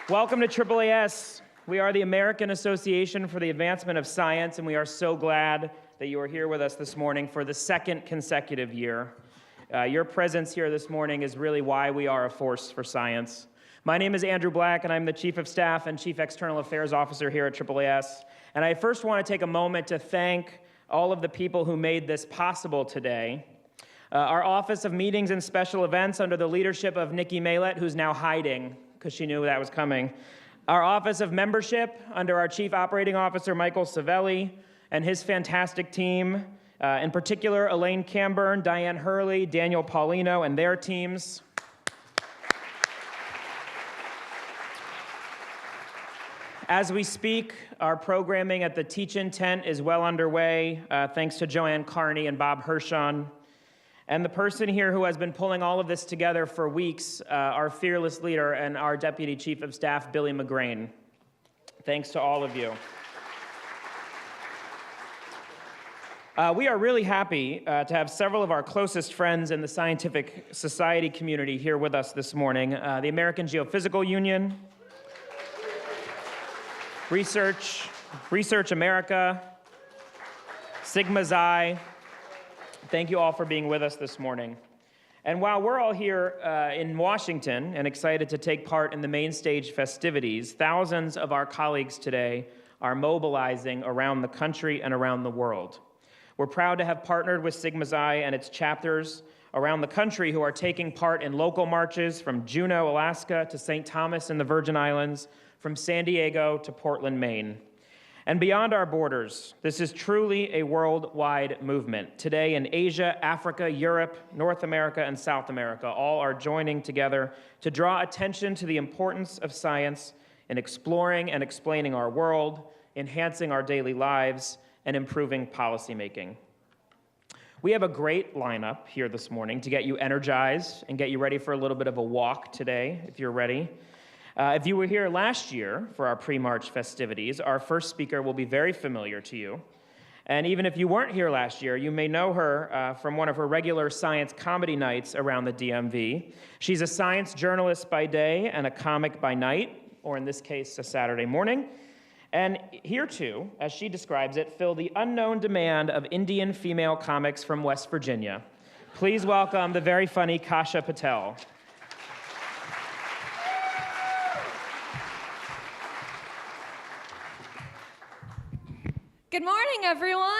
Welcome to AAAS. We are the American Association for the Advancement of Science, and we are so glad that you are here with us this morning for the second consecutive year. Your presence here this morning is really why we are a force for science. My name is Andrew Black, and I'm the Chief of Staff and Chief External Affairs Officer here at AAAS. And I first want to take a moment to thank all of the people who made this possible today. Our Office of Meetings and Special Events, under the leadership of Nikki Maylett, who's now hiding because she knew that was coming. Our Office of Membership, under our Chief Operating Officer, Michael Savelli, and his fantastic team, in particular, Elaine Camburn, Diane Hurley, Daniel Paulino, and their teams. As we speak, our programming at the Teach-In Tent is well underway, thanks to Joanne Carney and Bob Hirschon. And the person here who has been pulling all of this together for weeks, our fearless leader and our Deputy Chief of Staff, Billy McGrain. Thanks to all of you. We are really happy to have several of our closest friends in the scientific society community here with us this morning. The American Geophysical Union, Research America, Sigma Xi. Thank you all for being with us this morning. And while we're all here in Washington and excited to take part in the main stage festivities, thousands of our colleagues today are mobilizing around the country and around the world. We're proud to have partnered with Sigma Xi and its chapters around the country who are taking part in local marches from Juneau, Alaska to St. Thomas in the Virgin Islands, from San Diego to Portland, Maine. And beyond our borders, this is truly a worldwide movement. Today in Asia, Africa, Europe, North America, and South America, all are joining together to draw attention to the importance of science in exploring and explaining our world, enhancing our daily lives, and improving policymaking. We have a great lineup here this morning to get you energized and get you ready for a little bit of a walk today, if you're ready. If you were here last year for our pre-March festivities, our first speaker will be very familiar to you. And even if you weren't here last year, you may know her from one of her regular science comedy nights around the DMV. She's a science journalist by day and a comic by night, or in this case, a Saturday morning. And here too, as she describes it, fill the unknown demand of Indian female comics from West Virginia. Please welcome the very funny Kasha Patel. Good morning, everyone.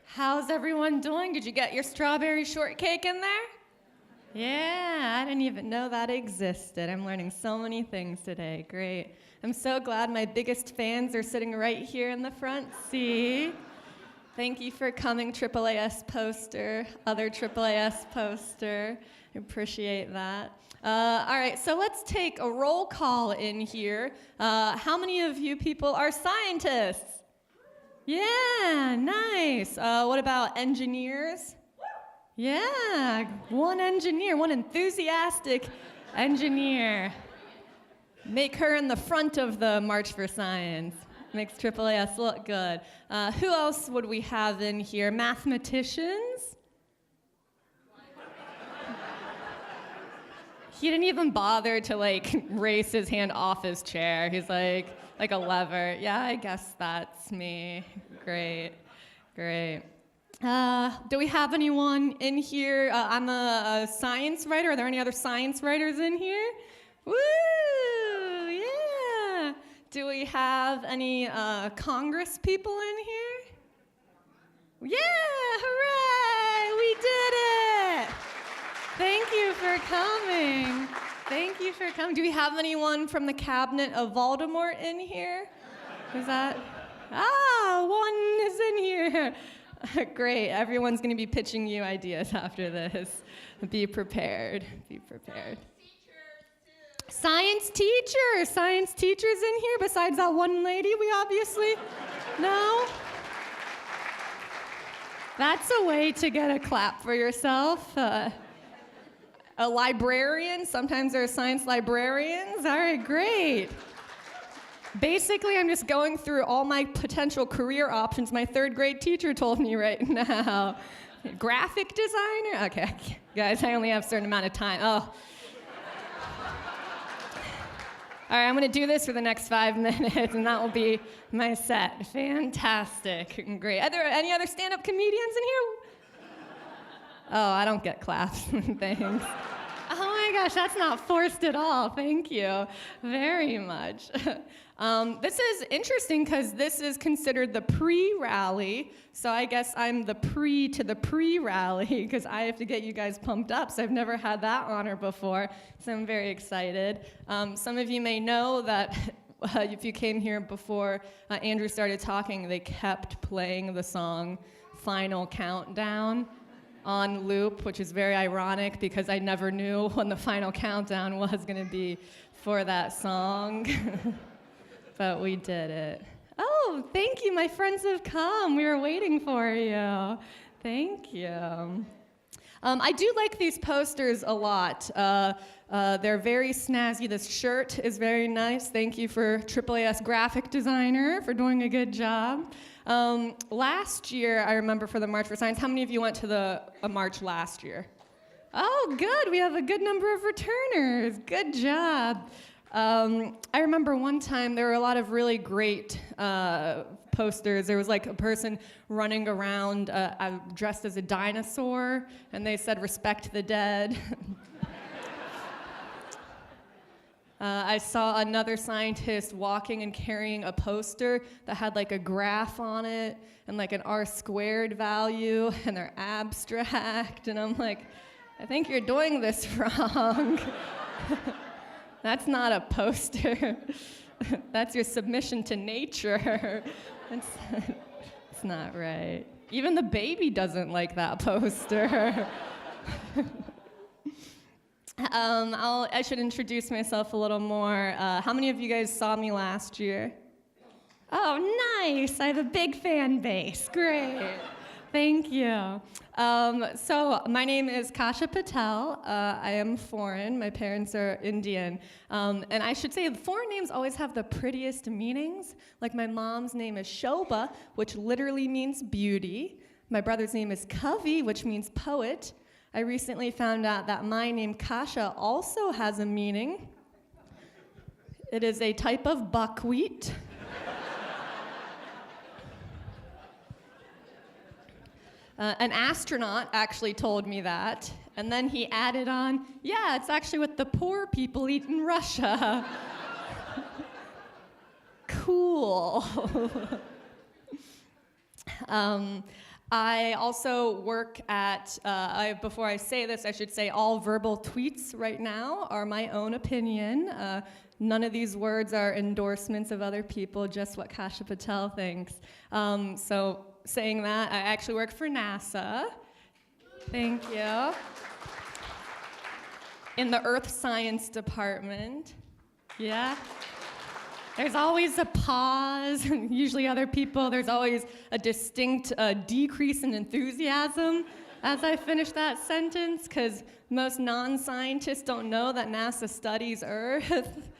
How's everyone doing? Did you get your strawberry shortcake in there? Yeah, I didn't even know that existed. I'm learning so many things today. Great. I'm so glad my biggest fans are sitting right here in the front. See? Thank you for coming, AAAS poster, other AAAS poster. I appreciate that. All right, so let's take a roll call in here. How many of you people are scientists? Yeah, nice. What about engineers? Yeah, one engineer, one enthusiastic engineer. Make her in the front of the March for Science. Makes AAAS look good. Who else would we have in here? Mathematicians? He didn't even bother to raise his hand off his chair. He's like a lever. Yeah, I guess that's me. Great. Do we have anyone in here? I'm a science writer. Are there any other science writers in here? Woo, yeah. Do we have any Congress people in here? Yeah, hooray, we did it. Thank you for coming. Thank you for coming. Do we have anyone from the cabinet of Voldemort in here? Is that? One is in here. Great. Everyone's going to be pitching you ideas after this. Be prepared. Be prepared. Science teachers. Science teachers in here besides that one lady we obviously know. That's a way to get a clap for yourself. A librarian. Sometimes there are science librarians. All right, great. Basically, I'm just going through all my potential career options my third grade teacher told me right now. Graphic designer? Okay, guys, I only have a certain amount of time. Oh. All right, I'm going to do this for the next 5 minutes, and that will be my set. Fantastic. Great. Are there any other stand-up comedians in here? Oh, I don't get claps. Thanks. Oh my gosh, that's not forced at all. Thank you very much. This is interesting because this is considered the pre-rally. So I guess I'm the pre to the pre-rally because I have to get you guys pumped up. So I've never had that honor before. So I'm very excited. Some of you may know that if you came here before Andrew started talking, they kept playing the song Final Countdown on loop, which is very ironic because I never knew when the final countdown was going to be for that song. But we did it. Oh, thank you. My friends have come. We were waiting for you. Thank you. I do like these posters a lot. They're very snazzy. This shirt is very nice. Thank you for AAAS graphic designer for doing a good job. Last year, I remember for the March for Science, how many of you went to a march last year? Oh, good. We have a good number of returners. Good job. I remember one time there were a lot of really great posters. There was like a person running around dressed as a dinosaur, and they said, "Respect the dead." I saw another scientist walking and carrying a poster that had like a graph on it and like an R² value, and they're abstract, and I'm like, I think you're doing this wrong. That's not a poster. That's your submission to nature. It's not right. Even the baby doesn't like that poster. I should introduce myself a little more. How many of you guys saw me last year? Oh, nice. I have a big fan base. Great. Thank you. So my name is Kasha Patel. I am foreign. My parents are Indian. And I should say foreign names always have the prettiest meanings. Like my mom's name is Shobha, which literally means beauty. My brother's name is Kavi, which means poet. I recently found out that my name Kasha also has a meaning. It is a type of buckwheat. An astronaut actually told me that, and then he added on, yeah, it's actually what the poor people eat in Russia. Cool. I also work at, before I say this, I should say all verbal tweets right now are my own opinion. None of these words are endorsements of other people, just what Kasha Patel thinks. So saying that, I actually work for NASA. Thank you. In the Earth Science Department. Yeah. There's always a pause, usually other people, there's always a distinct decrease in enthusiasm as I finish that sentence, because most non-scientists don't know that NASA studies Earth,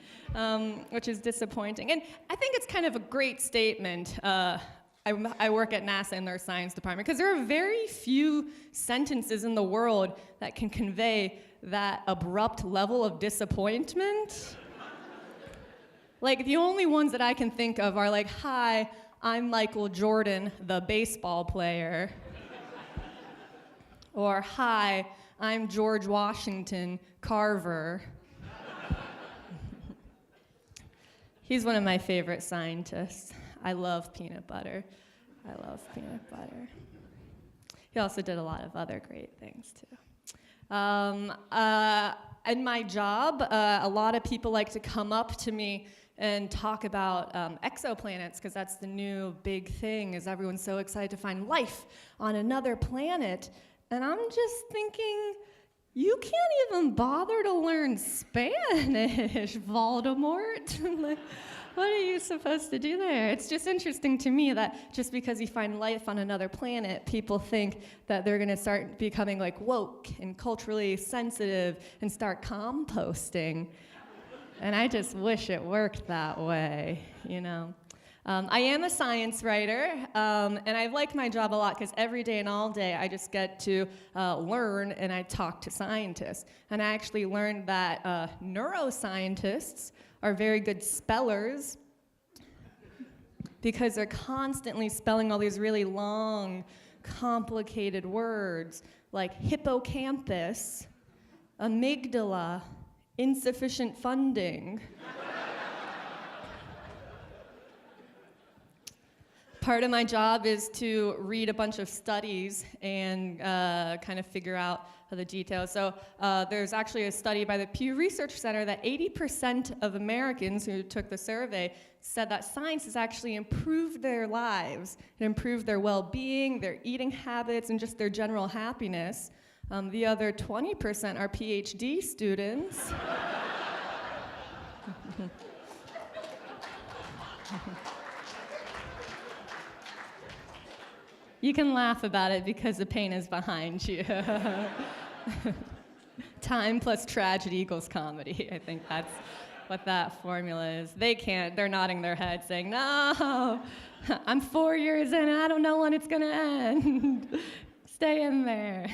which is disappointing. And I think it's kind of a great statement. I work at NASA in their science department, because there are very few sentences in the world that can convey that abrupt level of disappointment. Like, the only ones that I can think of are like, hi, I'm Michael Jordan, the baseball player. Or, hi, I'm George Washington Carver. He's one of my favorite scientists. I love peanut butter. I love peanut butter. He also did a lot of other great things, too. In my job, a lot of people like to come up to me and talk about exoplanets, because that's the new big thing, is everyone's so excited to find life on another planet. And I'm just thinking, you can't even bother to learn Spanish, Voldemort. Like, what are you supposed to do there? It's just interesting to me that just because you find life on another planet, people think that they're going to start becoming like woke and culturally sensitive and start composting. And I just wish it worked that way, you know. I am a science writer, and I like my job a lot because every day and all day I just get to learn and I talk to scientists. And I actually learned that neuroscientists are very good spellers because they're constantly spelling all these really long, complicated words like hippocampus, amygdala, insufficient funding. Part of my job is to read a bunch of studies and kind of figure out the details. So there's actually a study by the Pew Research Center that 80% of Americans who took the survey said that science has actually improved their lives. It improved their well-being, their eating habits, and just their general happiness. The other 20% are PhD students. You can laugh about it because the pain is behind you. Time plus tragedy equals comedy. I think that's what that formula is. They're nodding their head saying, no, I'm 4 years in and I don't know when it's gonna end. Stay in there.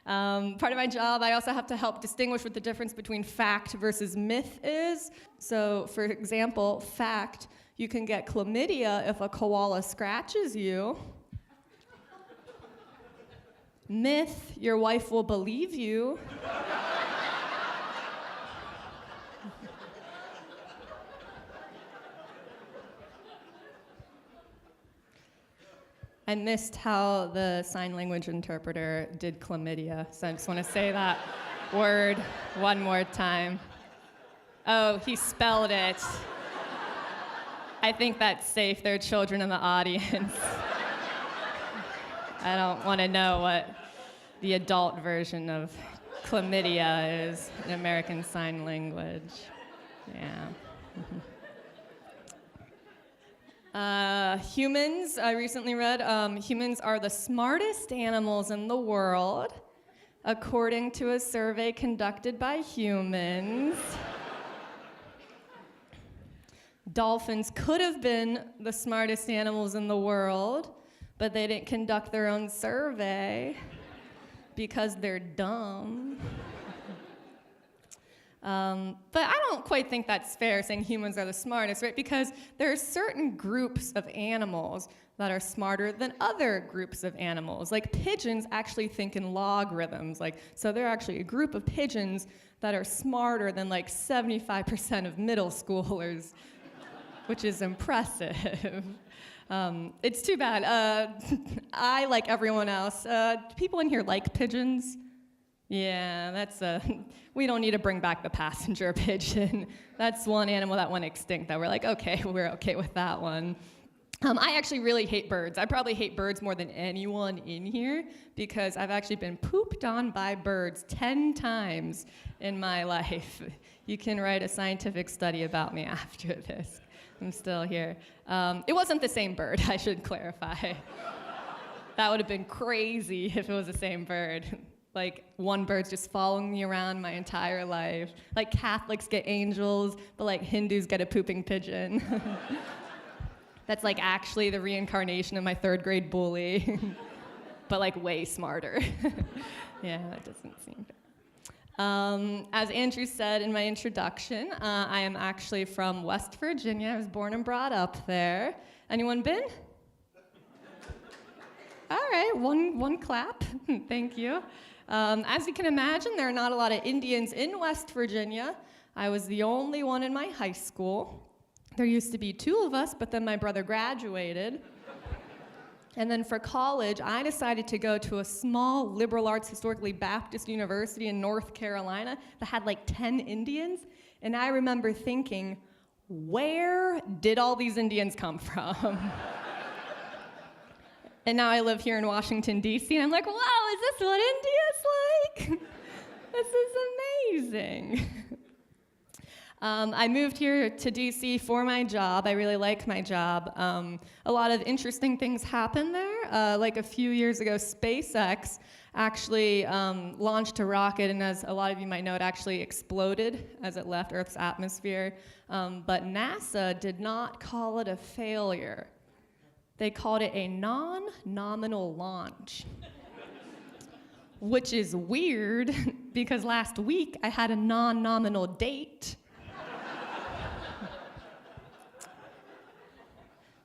Part of my job, I also have to help distinguish what the difference between fact versus myth is. So, for example, fact, you can get chlamydia if a koala scratches you. Myth, your wife will believe you. I missed how the sign language interpreter did chlamydia, so I just want to say that word one more time. Oh, he spelled it. I think that's safe. There are children in the audience. I don't want to know what the adult version of chlamydia is in American Sign Language. Yeah. Humans, I recently read, humans are the smartest animals in the world, according to a survey conducted by humans. Dolphins could have been the smartest animals in the world, but they didn't conduct their own survey because they're dumb. But I don't quite think that's fair, saying humans are the smartest, right? Because there are certain groups of animals that are smarter than other groups of animals. Like pigeons actually think in logarithms. So they're actually a group of pigeons that are smarter than 75% of middle schoolers, which is impressive. It's too bad. I, like everyone else, people in here like pigeons? Yeah, we don't need to bring back the passenger pigeon. That's one animal that went extinct that we're like, okay, we're okay with that one. I actually really hate birds. I probably hate birds more than anyone in here because I've actually been pooped on by birds 10 times in my life. You can write a scientific study about me after this. I'm still here. It wasn't the same bird, I should clarify. That would have been crazy if it was the same bird. One bird's just following me around my entire life. Catholics get angels, but Hindus get a pooping pigeon. That's actually the reincarnation of my 3rd grade bully, but way smarter. Yeah, that doesn't seem fair. As Andrew said in my introduction, I am actually from West Virginia. I was born and brought up there. Anyone been? All right, one clap. Thank you. As you can imagine, there are not a lot of Indians in West Virginia. I was the only one in my high school. There used to be 2 of us, but then my brother graduated. And then for college, I decided to go to a small liberal arts, historically Baptist university in North Carolina that had 10 Indians. And I remember thinking, where did all these Indians come from? And now I live here in Washington, D.C., and I'm like, wow, is this what India's like? This is amazing. I moved here to D.C. for my job. I really like my job. A lot of interesting things happen there. like a few years ago, SpaceX actually launched a rocket, and as a lot of you might know, it actually exploded as it left Earth's atmosphere. But NASA did not call it a failure. They called it a non-nominal launch. Which is weird, because last week I had a non-nominal date.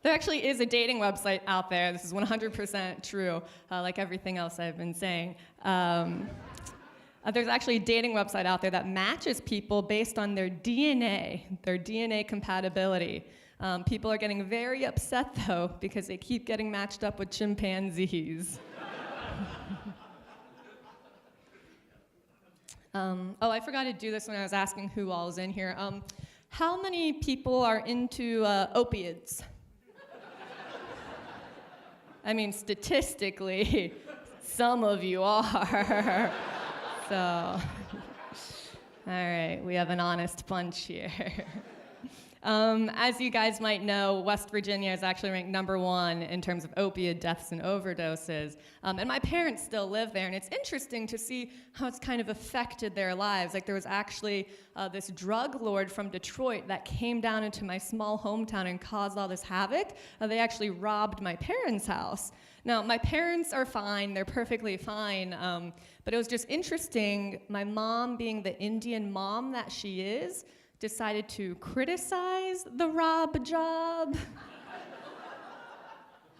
There actually is a dating website out there. This is 100% true, like everything else I've been saying. There's actually a dating website out there that matches people based on their DNA compatibility. People are getting very upset, though, because they keep getting matched up with chimpanzees. Oh, I forgot to do this when I was asking who all is in here. How many people are into opiates? I mean, statistically, some of you are. So, all right, we have an honest bunch here. As you guys might know, West Virginia is actually ranked #1 in terms of opioid deaths and overdoses. And my parents still live there, and it's interesting to see how it's kind of affected their lives. Like, there was actually this drug lord from Detroit that came down into my small hometown and caused all this havoc. They actually robbed my parents' house. Now, my parents are fine, they're perfectly fine, but it was just interesting, my mom, being the Indian mom that she is, decided to criticize the rob job.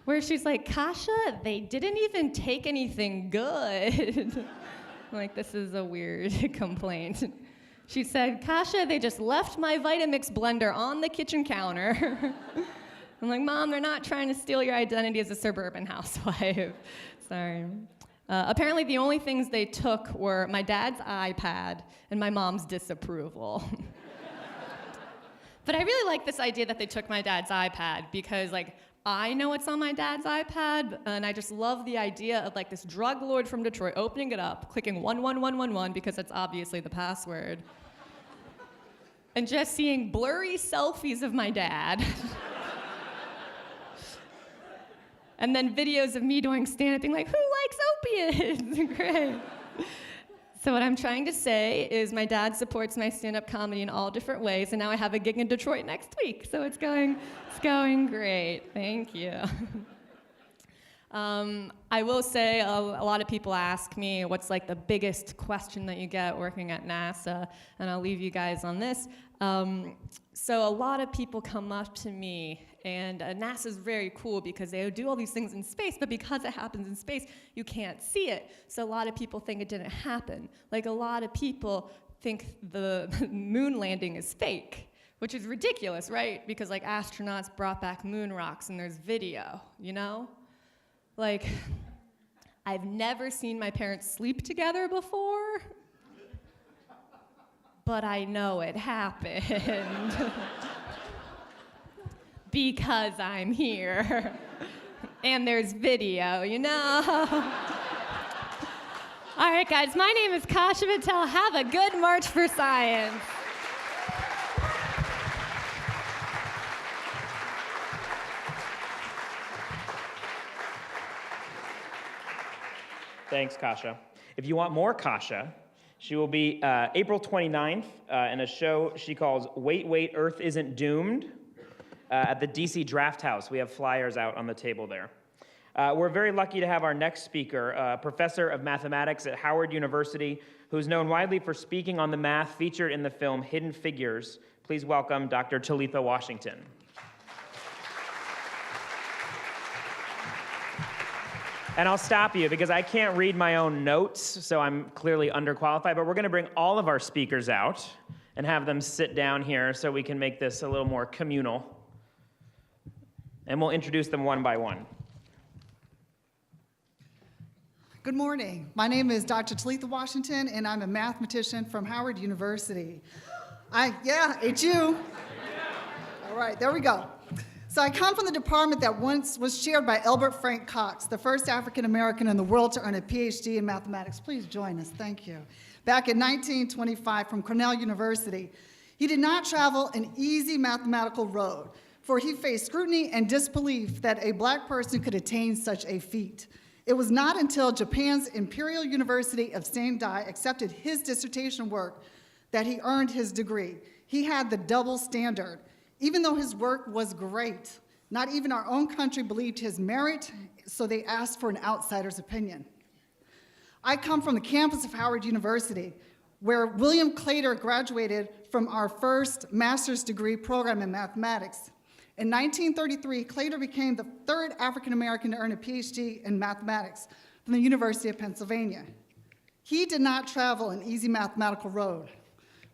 Where she's like, Kasha, they didn't even take anything good. I'm like, this is a weird complaint. She said, Kasha, they just left my Vitamix blender on the kitchen counter. I'm like, Mom, they're not trying to steal your identity as a suburban housewife. Sorry. Apparently the only things they took were my dad's iPad and my mom's disapproval. But I really like this idea that they took my dad's iPad because, like, I know what's on my dad's iPad, and I just love the idea of, like, this drug lord from Detroit opening it up, clicking 11111 because that's obviously the password, and just seeing blurry selfies of my dad. And then videos of me doing stand-up being like, who likes opiates? Great. So what I'm trying to say is my dad supports my stand-up comedy in all different ways, and now I have a gig in Detroit next week, so it's going great. Thank you. I will say a lot of people ask me what's like the biggest question that you get working at NASA, and I'll leave you guys on this. So a lot of people come up to me, and NASA's very cool because they do all these things in space, but because it happens in space, you can't see it. So a lot of people think it didn't happen. Like, a lot of people think the moon landing is fake, which is ridiculous, right? Because, like, astronauts brought back moon rocks and there's video, you know? Like, I've never seen my parents sleep together before, but I know it happened. Because I'm here. And there's video, you know? All right, guys, my name is Kasha Patel. Have a good March for Science. Thanks, Kasha. If you want more Kasha, she will be April 29th in a show she calls Wait, Wait, Earth Isn't Doomed at the DC Draft House. We have flyers out on the table there. We're very lucky to have our next speaker, a professor of mathematics at Howard University, who's known widely for speaking on the math featured in the film Hidden Figures. Please welcome Dr. Talitha Washington. And I'll stop you because I can't read my own notes, so I'm clearly underqualified, but we're going to bring all of our speakers out and have them sit down here so we can make this a little more communal. And we'll introduce them one by one. Good morning. My name is Dr. Talitha Washington, and I'm a mathematician from Howard University. It's you. All right, there we go. So I come from the department that once was chaired by Elbert Frank Cox, the first African American in the world to earn a PhD in mathematics. Please join us, thank you. Back in 1925 from Cornell University. He did not travel an easy mathematical road, for he faced scrutiny and disbelief that a black person could attain such a feat. It was not until Japan's Imperial University of Sendai accepted his dissertation work that he earned his degree. He had the double standard. Even though his work was great, not even our own country believed his merit, so they asked for an outsider's opinion. I come from the campus of Howard University, where William Claytor graduated from our first master's degree program in mathematics. In 1933, Claytor became the third African American to earn a PhD in mathematics from the University of Pennsylvania. He did not travel an easy mathematical road,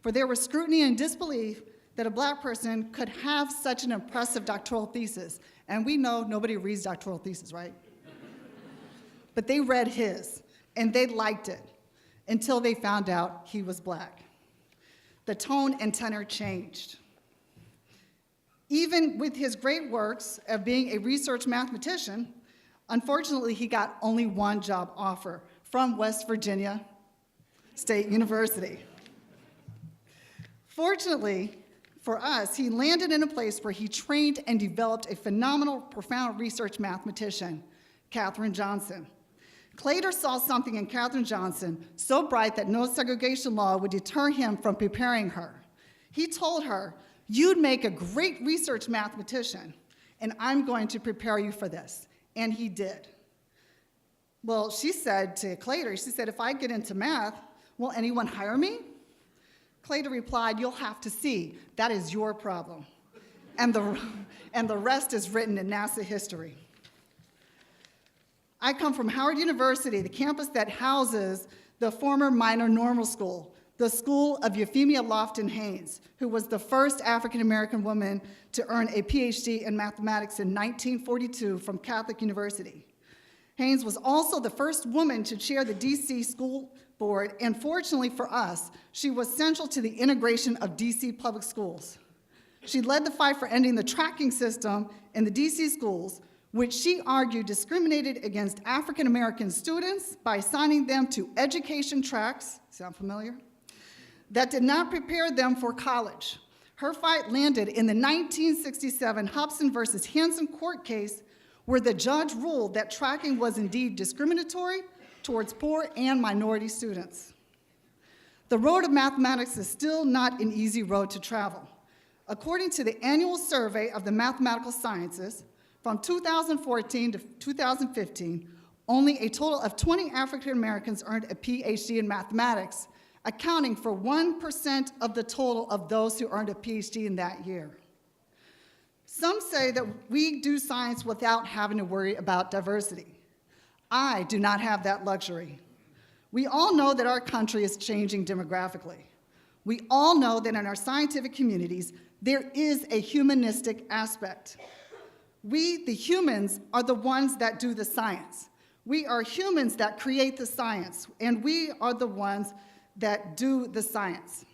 for there was scrutiny and disbelief that a black person could have such an impressive doctoral thesis. And we know nobody reads doctoral theses, right? But they read his, and they liked it until they found out he was black. The tone and tenor changed. Even with his great works of being a research mathematician, unfortunately, he got only one job offer from West Virginia State University. Fortunately for us, he landed in a place where he trained and developed a phenomenal, profound research mathematician, Katherine Johnson. Claytor saw something in Katherine Johnson so bright that no segregation law would deter him from preparing her. He told her, "You'd make a great research mathematician, and I'm going to prepare you for this." And he did. Well, she said to Claytor, she said, "If I get into math, will anyone hire me?" Claytor replied, "You'll have to see. That is your problem." And the rest is written in NASA history. I come from Howard University, the campus that houses the former Minor Normal School, the school of Euphemia Lofton Haynes, who was the first African-American woman to earn a PhD in mathematics in 1942 from Catholic University. Haynes was also the first woman to chair the DC School Board, and fortunately for us, she was central to the integration of DC public schools. She led the fight for ending the tracking system in the DC schools, which she argued discriminated against African-American students by assigning them to education tracks, sound familiar, that did not prepare them for college. Her fight landed in the 1967 Hobson versus Hansen court case, where the judge ruled that tracking was indeed discriminatory towards poor and minority students. The road of mathematics is still not an easy road to travel. According to the annual survey of the mathematical sciences, from 2014 to 2015, only a total of 20 African Americans earned a PhD in mathematics, accounting for 1% of the total of those who earned a PhD in that year. Some say that we do science without having to worry about diversity. I do not have that luxury. We all know that our country is changing demographically. We all know that in our scientific communities, there is a humanistic aspect. We, the humans, are the ones that do the science. We are humans that create the science, and we are the ones that do the science.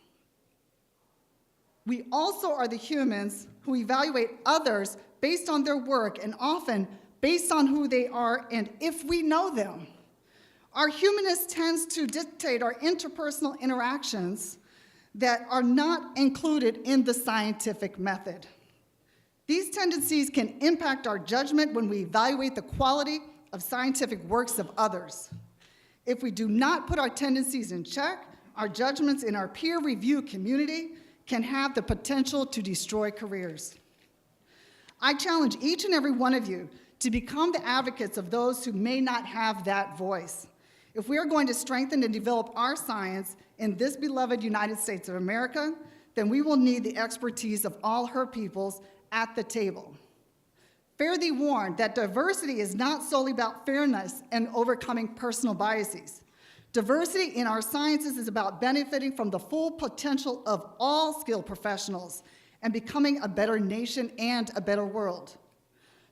We also are the humans who evaluate others based on their work and often based on who they are and if we know them. Our humanness tends to dictate our interpersonal interactions that are not included in the scientific method. These tendencies can impact our judgment when we evaluate the quality of scientific works of others. If we do not put our tendencies in check, our judgments in our peer review community can have the potential to destroy careers. I challenge each and every one of you to become the advocates of those who may not have that voice. If we are going to strengthen and develop our science in this beloved United States of America, then we will need the expertise of all her peoples at the table. Fare thee warned that diversity is not solely about fairness and overcoming personal biases. Diversity in our sciences is about benefiting from the full potential of all skilled professionals and becoming a better nation and a better world.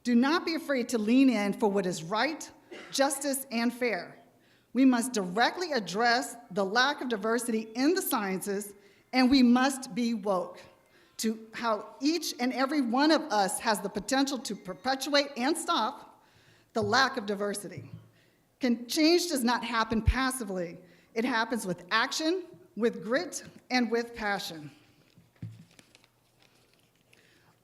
Do not be afraid to lean in for what is right, justice, and fair. We must directly address the lack of diversity in the sciences, and we must be woke to how each and every one of us has the potential to perpetuate and stop the lack of diversity. Change does not happen passively. It happens with action, with grit, and with passion.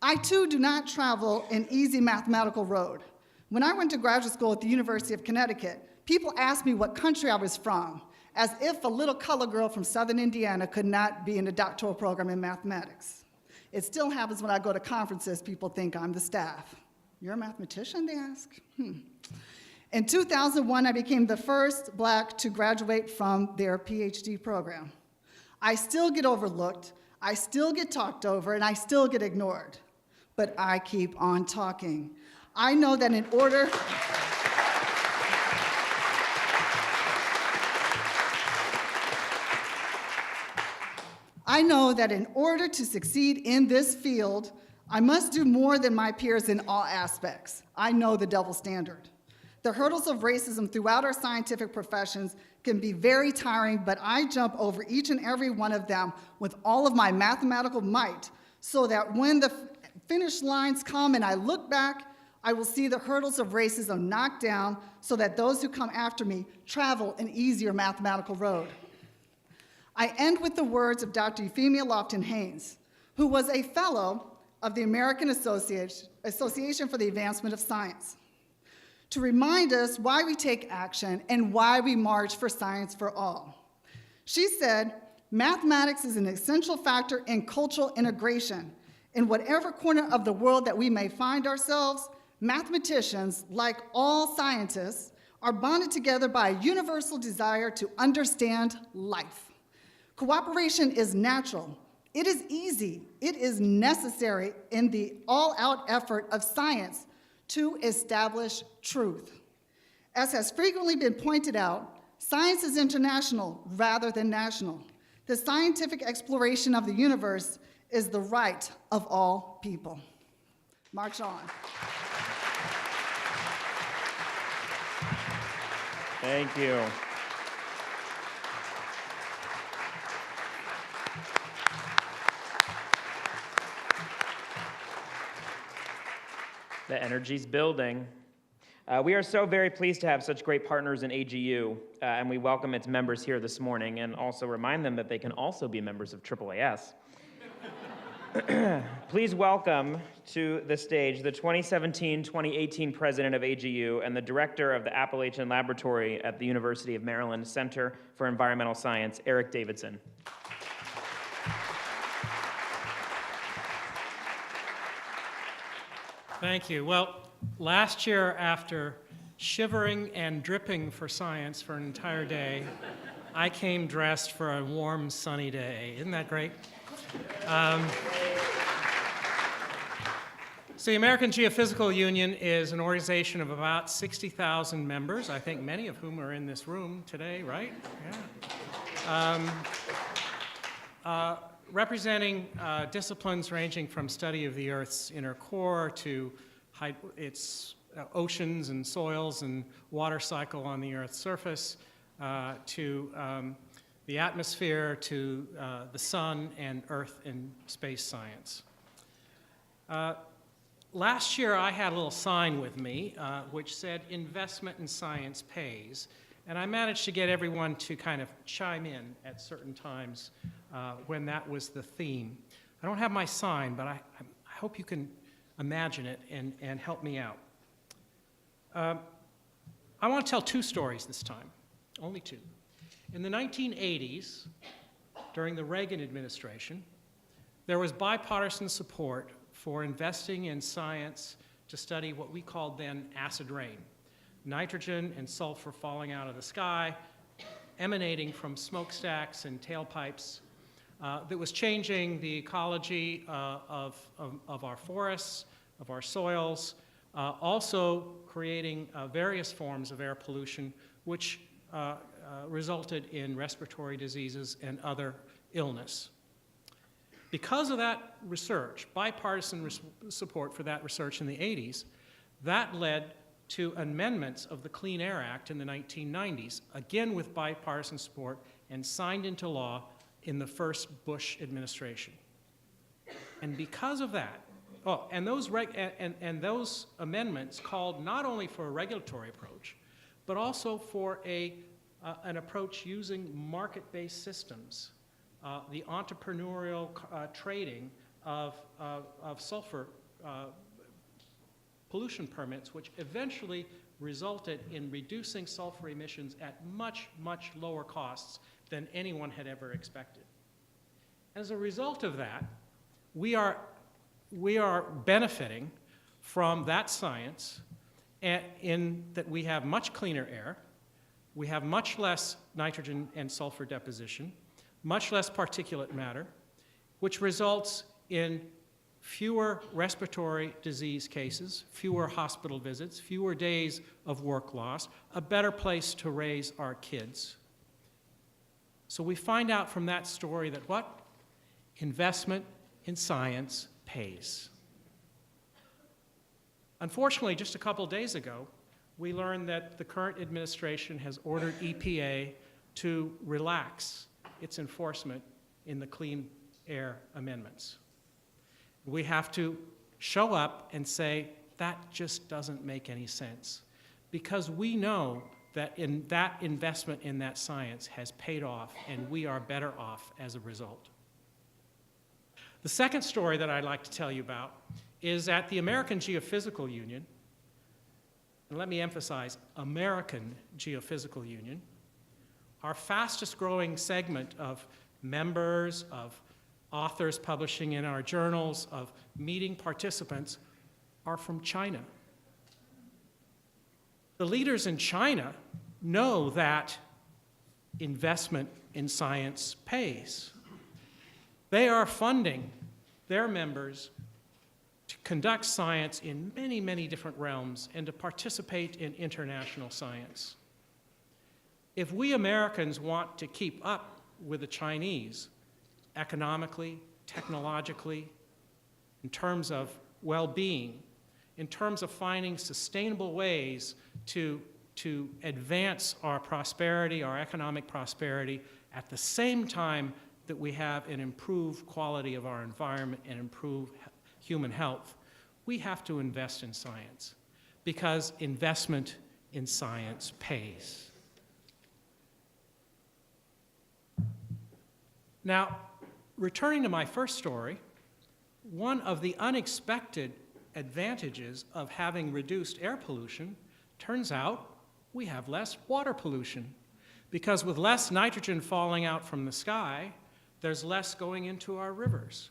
I too do not travel an easy mathematical road. When I went to graduate school at the University of Connecticut, people asked me what country I was from, as if a little colored girl from Southern Indiana could not be in a doctoral program in mathematics. It still happens when I go to conferences, people think I'm the staff. You're a mathematician, they ask? In 2001, I became the first Black to graduate from their PhD program. I still get overlooked, I still get talked over, and I still get ignored. But I keep on talking. I know that in order to succeed in this field, I must do more than my peers in all aspects. I know the double standard. The hurdles of racism throughout our scientific professions can be very tiring, but I jump over each and every one of them with all of my mathematical might, so that when the finish lines come and I look back, I will see the hurdles of racism knocked down so that those who come after me travel an easier mathematical road. I end with the words of Dr. Euphemia Lofton Haynes, who was a fellow of the American Association for the Advancement of Science, to remind us why we take action and why we march for science for all. She said, "Mathematics is an essential factor in cultural integration. In whatever corner of the world that we may find ourselves, mathematicians, like all scientists, are bonded together by a universal desire to understand life. Cooperation is natural. It is easy. It is necessary in the all-out effort of science to establish truth. As has frequently been pointed out, science is international rather than national. The scientific exploration of the universe is the right of all people." March on. Thank you. The energy's building. We are so very pleased to have such great partners in AGU, and we welcome its members here this morning and also remind them that they can also be members of AAAS. Please welcome to the stage the 2017-2018 president of AGU and the director of the Appalachian Laboratory at the University of Maryland Center for Environmental Science, Eric Davidson. Thank you. Well, last year, after shivering and dripping for science for an entire day, I came dressed for a warm, sunny day. Isn't that great? So the American Geophysical Union is an organization of about 60,000 members, I think many of whom are in this room today, right? Yeah. Representing disciplines ranging from study of the Earth's inner core to its oceans and soils and water cycle on the Earth's surface, to the atmosphere, to the sun and Earth and space science. Last year I had a little sign with me which said investment in science pays, and I managed to get everyone to kind of chime in at certain times when that was the theme. I don't have my sign, but I hope you can imagine it and help me out. I want to tell two stories this time, only two. In the 1980s, during the Reagan administration, there was bipartisan support for investing in science to study what we called then acid rain, nitrogen and sulfur falling out of the sky, emanating from smokestacks and tailpipes, that was changing the ecology of our forests, of our soils, also creating various forms of air pollution, which resulted in respiratory diseases and other illness. Because of that research, bipartisan support for that research in the 80s, that led to amendments of the Clean Air Act in the 1990s, again with bipartisan support, and signed into law in the first Bush administration. And because of that, and those amendments called not only for a regulatory approach, but also for an approach using market-based systems, the entrepreneurial trading of sulfur pollution permits, which eventually resulted in reducing sulfur emissions at much, much lower costs than anyone had ever expected. As a result of that, we are benefiting from that science in that we have much cleaner air, we have much less nitrogen and sulfur deposition, much less particulate matter, which results in fewer respiratory disease cases, fewer hospital visits, fewer days of work loss, a better place to raise our kids. So we find out from that story that what? Investment in science pays. Unfortunately, just a couple days ago, we learned that the current administration has ordered EPA to relax its enforcement in the Clean Air amendments. We have to show up and say, that just doesn't make any sense. Because we know that that investment in that science has paid off, and we are better off as a result. The second story that I'd like to tell you about is at the American Geophysical Union, and let me emphasize, American Geophysical Union, our fastest growing segment of members, of authors publishing in our journals, of meeting participants are from China. The leaders in China know that investment in science pays. They are funding their members to conduct science in many, many different realms and to participate in international science. If we Americans want to keep up with the Chinese economically, technologically, in terms of well-being, in terms of finding sustainable ways to advance our prosperity, our economic prosperity, at the same time that we have an improved quality of our environment and improved human health, we have to invest in science, because investment in science pays. Now, returning to my first story, one of the unexpected advantages of having reduced air pollution, turns out we have less water pollution. Because with less nitrogen falling out from the sky, there's less going into our rivers.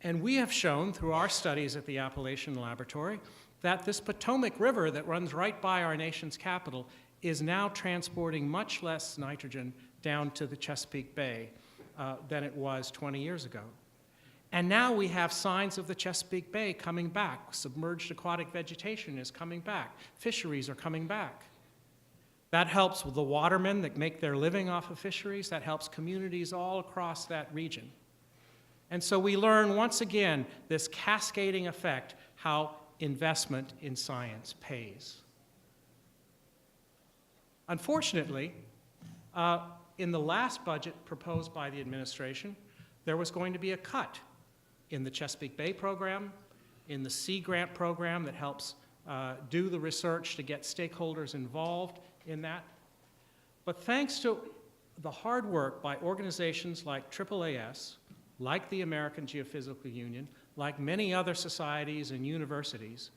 And we have shown through our studies at the Appalachian Laboratory that this Potomac River that runs right by our nation's capital is now transporting much less nitrogen down to the Chesapeake Bay than it was 20 years ago. And now we have signs of the Chesapeake Bay coming back. Submerged aquatic vegetation is coming back. Fisheries are coming back. That helps with the watermen that make their living off of fisheries. That helps communities all across that region. And so we learn once again this cascading effect, how investment in science pays. Unfortunately, in the last budget proposed by the administration, there was going to be a cut in the Chesapeake Bay program, in the Sea Grant program that helps do the research to get stakeholders involved in that. But thanks to the hard work by organizations like AAAS, like the American Geophysical Union, like many other societies and universities,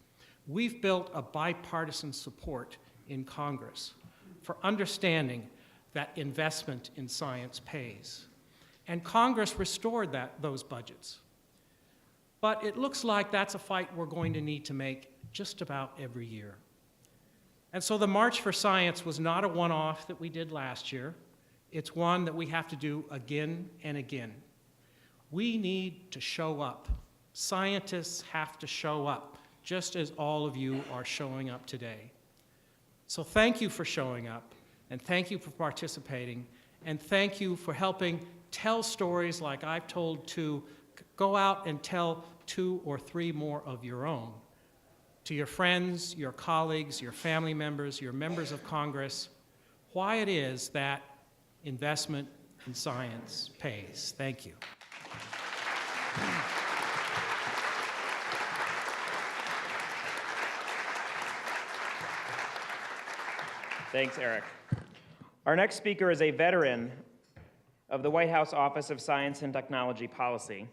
we've built a bipartisan support in Congress for understanding that investment in science pays. And Congress restored those budgets. But it looks like that's a fight we're going to need to make just about every year. And so the March for Science was not a one-off that we did last year. It's one that we have to do again and again. We need to show up. Scientists have to show up, just as all of you are showing up today. So thank you for showing up, and thank you for participating, and thank you for helping tell stories like I've told two. Go out and tell 2 or 3 more of your own to your friends, your colleagues, your family members, your members of Congress, why it is that investment in science pays. Thank you. Thanks, Eric. Our next speaker is a veteran of the White House Office of Science and Technology Policy.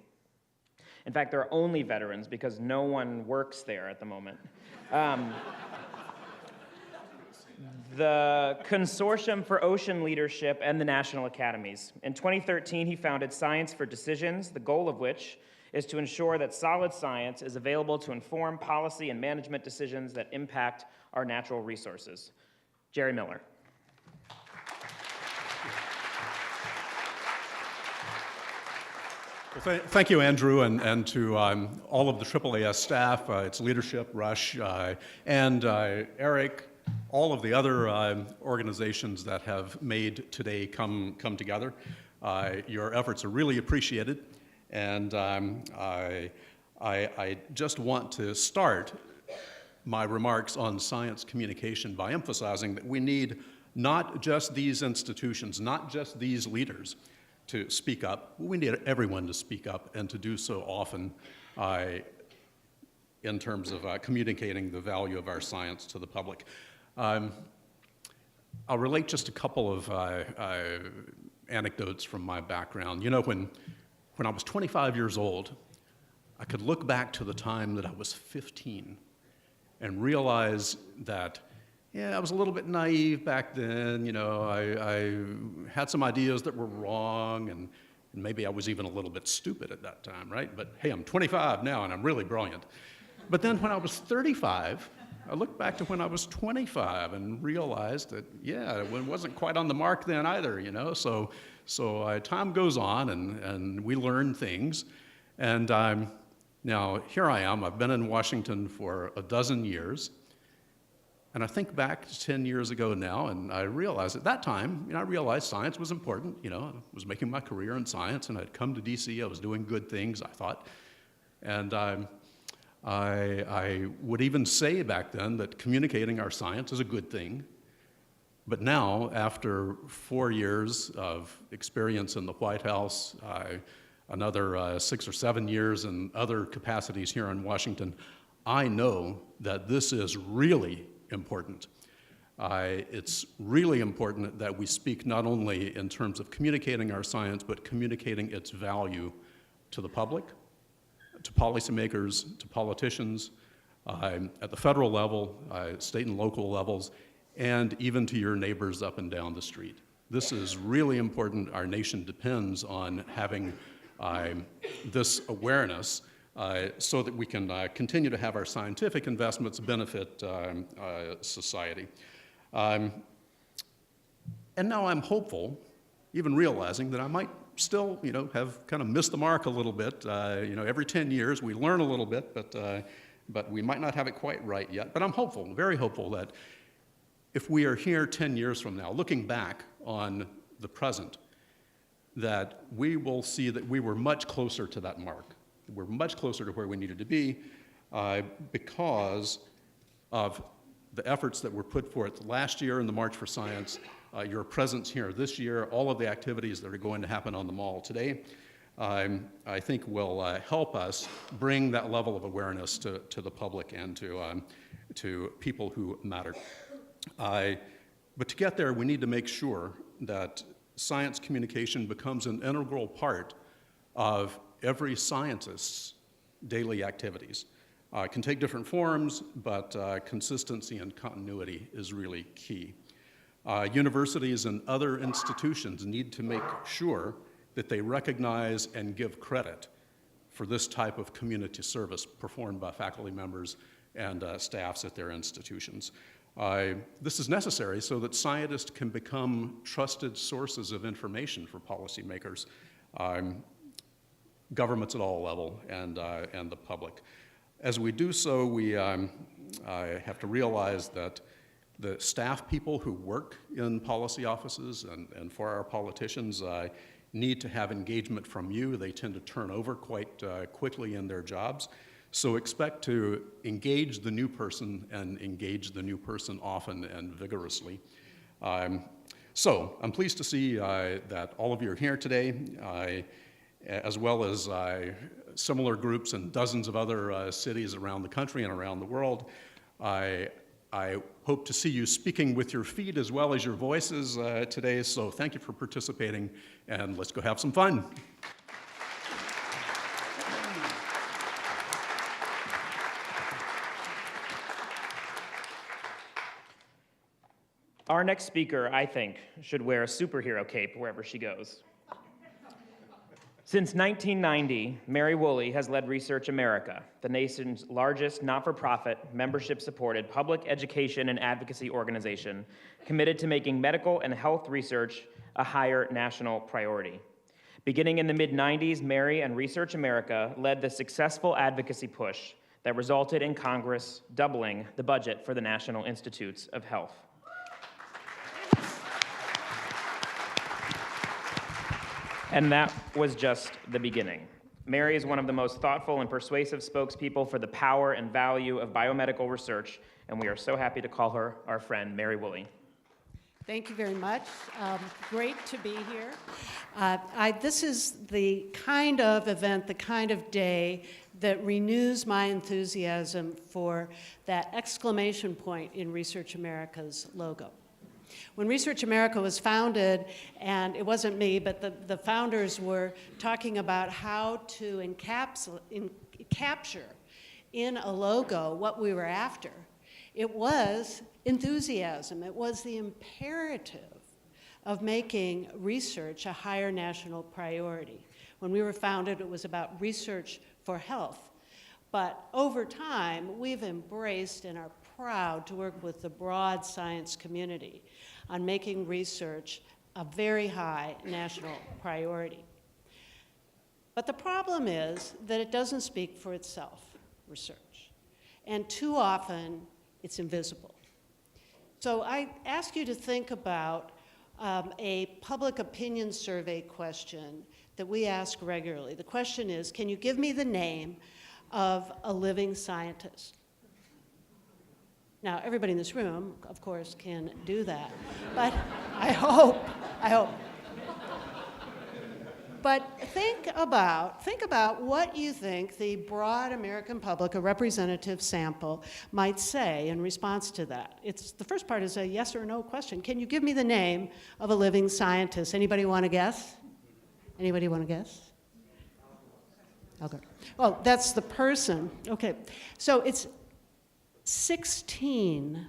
In fact, there are only veterans because no one works there at the moment. The Consortium for Ocean Leadership and the National Academies. In 2013, he founded Science for Decisions, the goal of which is to ensure that solid science is available to inform policy and management decisions that impact our natural resources. Jerry Miller. Well, thank you, Andrew, and to all of the AAAS staff, its leadership, Rush, and Eric, all of the other organizations that have made today come together. Your efforts are really appreciated, and I just want to start my remarks on science communication by emphasizing that we need not just these institutions, not just these leaders to speak up. We need everyone to speak up and to do so often in terms of communicating the value of our science to the public. I'll relate just a couple of anecdotes from my background. You know, when I was 25 years old, I could look back to the time that I was 15 and realize that, yeah, I was a little bit naive back then. You know, I had some ideas that were wrong, and maybe I was even a little bit stupid at that time, right? But hey, I'm 25 now, and I'm really brilliant. But then when I was 35, I looked back to when I was 25 and realized that, yeah, it wasn't quite on the mark then either, you know? So time goes on, and we learn things. And now here I am. I've been in Washington for a dozen years. And I think back to 10 years ago now, and I realized at that time, I realized science was important. You know, I was making my career in science, and I'd come to DC. I was doing good things, I thought. And I would even say back then that communicating our science is a good thing. But now, after 4 years of experience in the White House, another 6 or 7 years in other capacities here in Washington, I know that this is really important. It's really important that we speak not only in terms of communicating our science, but communicating its value to the public, to policymakers, to politicians, at the federal level, state and local levels, and even to your neighbors up and down the street. This is really important. Our nation depends on having this awareness so that we can continue to have our scientific investments benefit society. And now I'm hopeful, even realizing that I might still, have kind of missed the mark a little bit. Every 10 years we learn a little bit, but we might not have it quite right yet. But I'm hopeful, very hopeful, that if we are here 10 years from now, looking back on the present, that we will see that we were much closer to that mark. We're much closer to where we needed to be because of the efforts that were put forth last year in the March for Science, your presence here this year, all of the activities that are going to happen on the Mall today, I think will help us bring that level of awareness to the public and to people who matter. But to get there, we need to make sure that science communication becomes an integral part of every scientist's daily activities. It can take different forms, but consistency and continuity is really key. Universities and other institutions need to make sure that they recognize and give credit for this type of community service performed by faculty members and staffs at their institutions. This is necessary so that scientists can become trusted sources of information for policymakers, governments at all levels, and the public. As we do so, we have to realize that the staff people who work in policy offices and for our politicians need to have engagement from you. They tend to turn over quite quickly in their jobs. So expect to engage the new person and engage the new person often and vigorously. So I'm pleased to see that all of you are here today, as well as similar groups in dozens of other cities around the country and around the world. I hope to see you speaking with your feet as well as your voices today, so thank you for participating, and let's go have some fun. Our next speaker, I think, should wear a superhero cape wherever she goes. Since 1990, Mary Woolley has led Research America, the nation's largest not-for-profit, membership-supported public education and advocacy organization committed to making medical and health research a higher national priority. Beginning in the mid-90s, Mary and Research America led the successful advocacy push that resulted in Congress doubling the budget for the National Institutes of Health. And that was just the beginning. Mary is one of the most thoughtful and persuasive spokespeople for the power and value of biomedical research, and we are so happy to call her our friend, Mary Woolley. Thank you very much. Great to be here. This is the kind of event, the kind of day that renews my enthusiasm for that exclamation point in Research America's logo. When Research America was founded, and it wasn't me, but the founders were talking about how to capture in a logo what we were after. It was enthusiasm. It was the imperative of making research a higher national priority. When we were founded, it was about research for health. But over time, we've embraced and are proud to work with the broad science community on making research a very high national priority. But the problem is that it doesn't speak for itself, research. And too often, it's invisible. So I ask you to think about a public opinion survey question that we ask regularly. The question is, can you give me the name of a living scientist? Now, everybody in this room, of course, can do that, but I hope. But think about what you think the broad American public, a representative sample, might say in response to that. The first part is a yes or no question. Can you give me the name of a living scientist? Anybody want to guess? Anybody want to guess? Okay. Well, that's the person. Okay. So it's 16%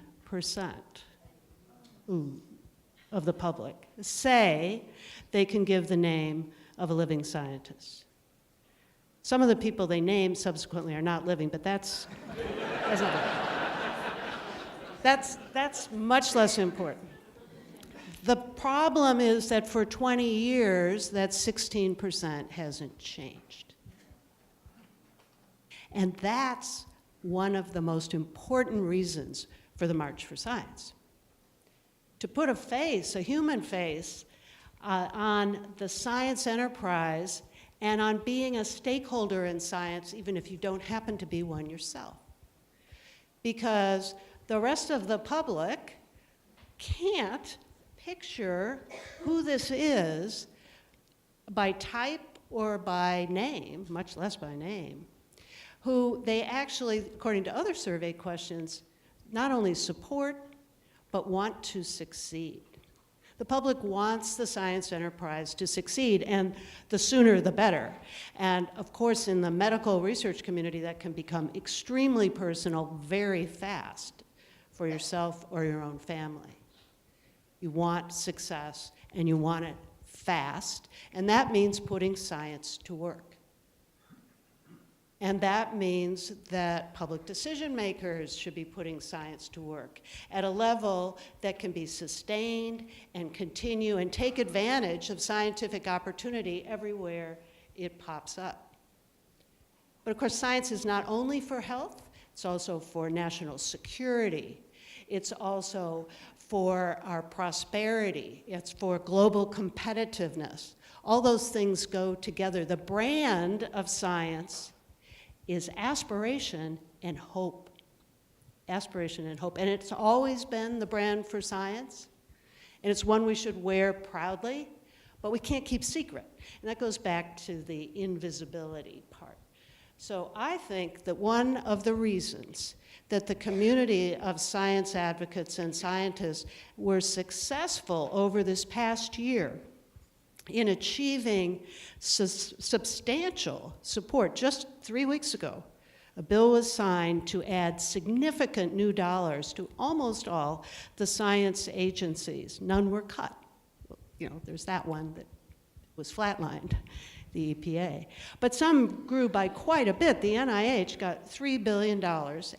of the public say they can give the name of a living scientist. Some of the people they name subsequently are not living, but that's much less important. The problem is that for 20 years, that 16% hasn't changed. And that's one of the most important reasons for the March for Science. To put a face, a human face, on the science enterprise and on being a stakeholder in science, even if you don't happen to be one yourself. Because the rest of the public can't picture who this is by type or by name, much less by name, who they actually, according to other survey questions, not only support, but want to succeed. The public wants the science enterprise to succeed, and the sooner the better. And of course, in the medical research community, that can become extremely personal very fast for yourself or your own family. You want success, and you want it fast, and that means putting science to work. And that means that public decision makers should be putting science to work at a level that can be sustained and continue and take advantage of scientific opportunity everywhere it pops up. But of course, science is not only for health, it's also for national security. It's also for our prosperity. It's for global competitiveness. All those things go together. The brand of science is aspiration and hope. Aspiration and hope. And it's always been the brand for science, and it's one we should wear proudly, but we can't keep secret. And that goes back to the invisibility part. So I think that one of the reasons that the community of science advocates and scientists were successful over this past year in achieving substantial support. Just 3 weeks ago, A bill was signed to add significant new dollars to almost all the science agencies. None were cut. You know, there's that one that was flatlined, the EPA. But some grew by quite a bit. The NIH got $3 billion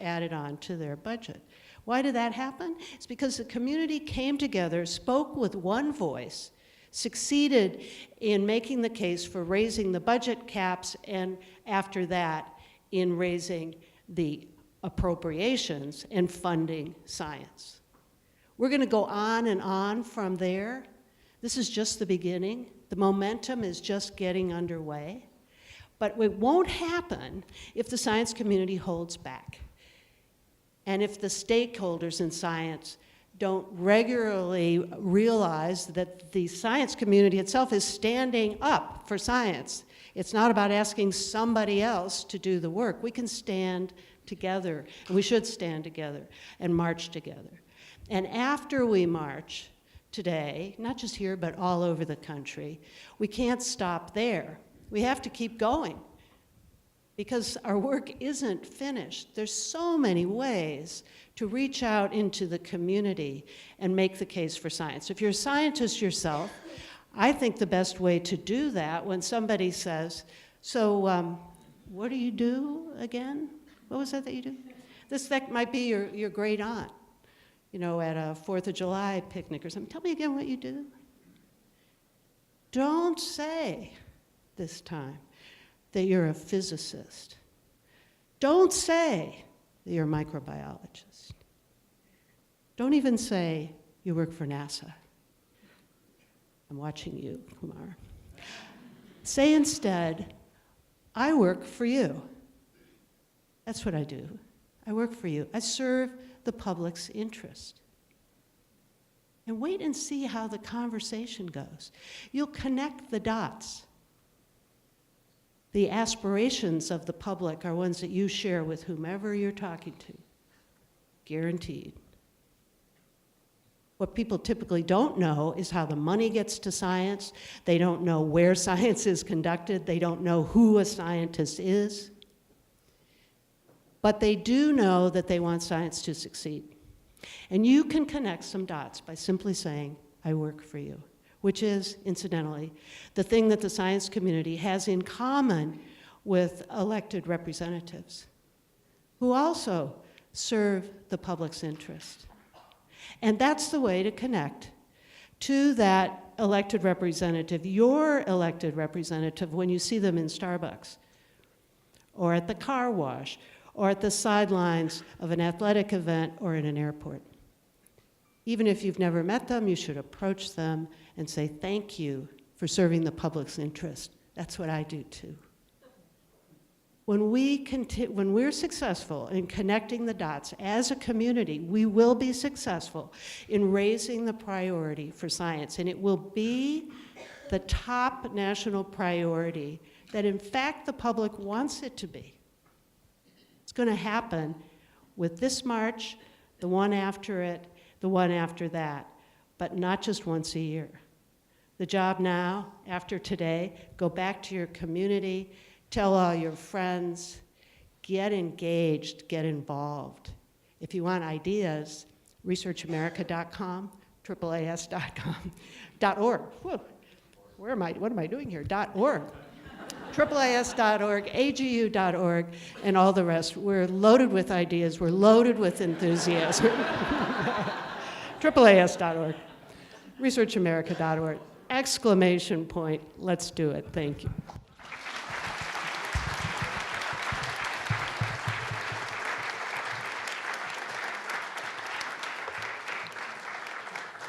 added on to their budget. Why did that happen? It's because the community came together, spoke with one voice, succeeded in making the case for raising the budget caps, and after that, in raising the appropriations and funding science. We're going to go on and on from there. This is just the beginning. The momentum is just getting underway. But it won't happen if the science community holds back. And if the stakeholders in science don't regularly realize that the science community itself is standing up for science. It's not about asking somebody else to do the work. We can stand together, and we should stand together and march together. And after we march today, not just here, but all over the country, we can't stop there. We have to keep going because our work isn't finished. There's so many ways to reach out into the community and make the case for science. If you're a scientist yourself, I think the best way to do that when somebody says, so what do you do again? What was that you do? That might be your great aunt, you know, at a 4th of July picnic or something. Tell me again what you do. Don't say this time that you're a physicist. Don't say that you're a microbiologist. Don't even say you work for NASA. I'm watching you, Kumar. Say instead, I work for you. That's what I do. I work for you. I serve the public's interest. And wait and see how the conversation goes. You'll connect the dots. The aspirations of the public are ones that you share with whomever you're talking to. Guaranteed. What people typically don't know is how the money gets to science. They don't know where science is conducted. They don't know who a scientist is. But they do know that they want science to succeed. And you can connect some dots by simply saying, I work for you, which is, incidentally, the thing that the science community has in common with elected representatives, who also serve the public's interest. And that's the way to connect to that elected representative, your elected representative, when you see them in Starbucks, or at the car wash, or at the sidelines of an athletic event or in an airport. Even if you've never met them, you should approach them and say, thank you for serving the public's interest. That's what I do too. When we're successful in connecting the dots as a community, we will be successful in raising the priority for science, and it will be the top national priority that in fact the public wants it to be. It's going to happen with this march, the one after it, the one after that, but not just once a year. The job now, after today, go back to your community, tell all your friends, get engaged, get involved. If you want ideas, researchamerica.com, AAAS.com, .org. Whoa, what am I doing here? .org. AAAS.org, AGU.org, and all the rest. We're loaded with ideas. We're loaded with enthusiasm. AAAS.org, ResearchAmerica.org, exclamation point, let's do it. Thank you.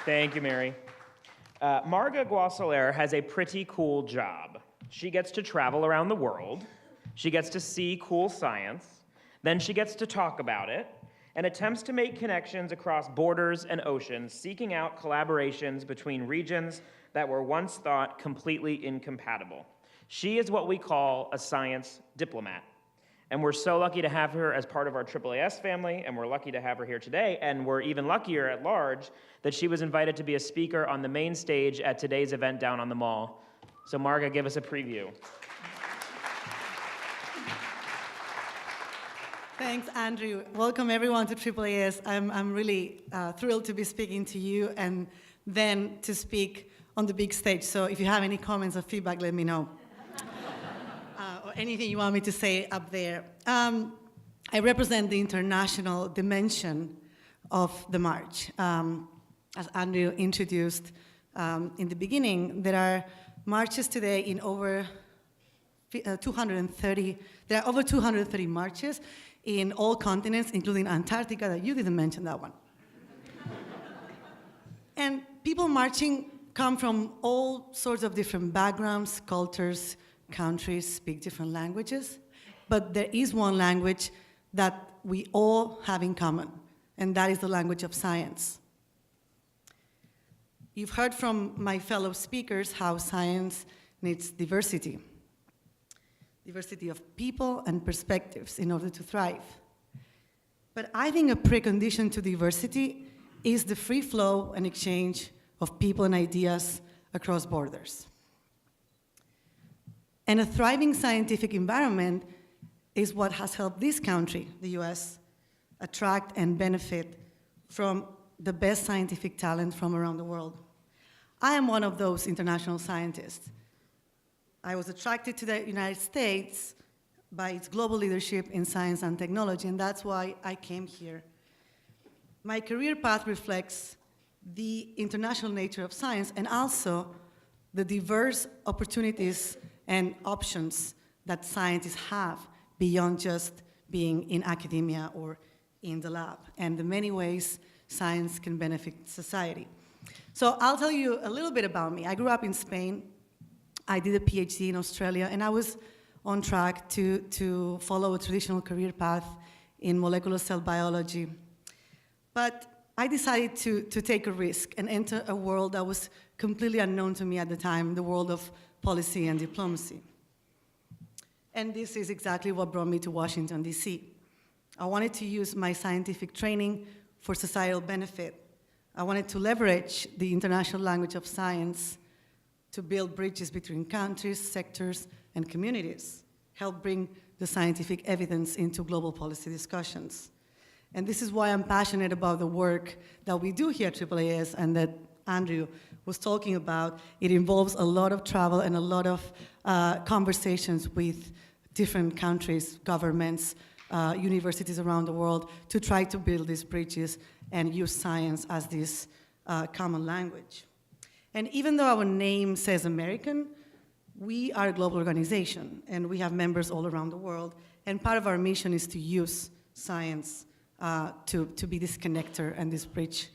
Thank you, Mary. Marga Guasaler has a pretty cool job. She gets to travel around the world, she gets to see cool science, then she gets to talk about it, and attempts to make connections across borders and oceans, seeking out collaborations between regions that were once thought completely incompatible. She is what we call a science diplomat. And we're so lucky to have her as part of our AAAS family, and we're lucky to have her here today, and we're even luckier at large that she was invited to be a speaker on the main stage at today's event down on the mall. So Marga, give us a preview. Thanks, Andrew. Welcome everyone to AAAS. I'm really thrilled to be speaking to you and then to speak on the big stage. So if you have any comments or feedback, let me know. Or anything you want me to say up there. I represent the international dimension of the march. As Andrew introduced in the beginning, there are marches today in over 230. There are over 230 marches in all continents, including Antarctica, that you didn't mention that one. And people marching come from all sorts of different backgrounds, cultures, countries, speak different languages, but there is one language that we all have in common, and that is the language of science. You've heard from my fellow speakers how science needs diversity. Diversity of people and perspectives in order to thrive. But I think a precondition to diversity is the free flow and exchange of people and ideas across borders. And a thriving scientific environment is what has helped this country, the US, attract and benefit from the best scientific talent from around the world. I am one of those international scientists. I was attracted to the United States by its global leadership in science and technology, and that's why I came here. My career path reflects the international nature of science and also the diverse opportunities and options that scientists have beyond just being in academia or in the lab, and the many ways science can benefit society. So I'll tell you a little bit about me. I grew up in Spain. I did a PhD in Australia, and I was on track to follow a traditional career path in molecular cell biology. But I decided to take a risk and enter a world that was completely unknown to me at the time, the world of policy and diplomacy. And this is exactly what brought me to Washington, D.C. I wanted to use my scientific training for societal benefit. I wanted to leverage the international language of science to build bridges between countries, sectors, and communities, help bring the scientific evidence into global policy discussions. And this is why I'm passionate about the work that we do here at AAAS and that Andrew was talking about. It involves a lot of travel and a lot of conversations with different countries, governments, universities around the world to try to build these bridges and use science as this common language. And even though our name says American, we are a global organization, and we have members all around the world. And part of our mission is to use science to be this connector and this bridge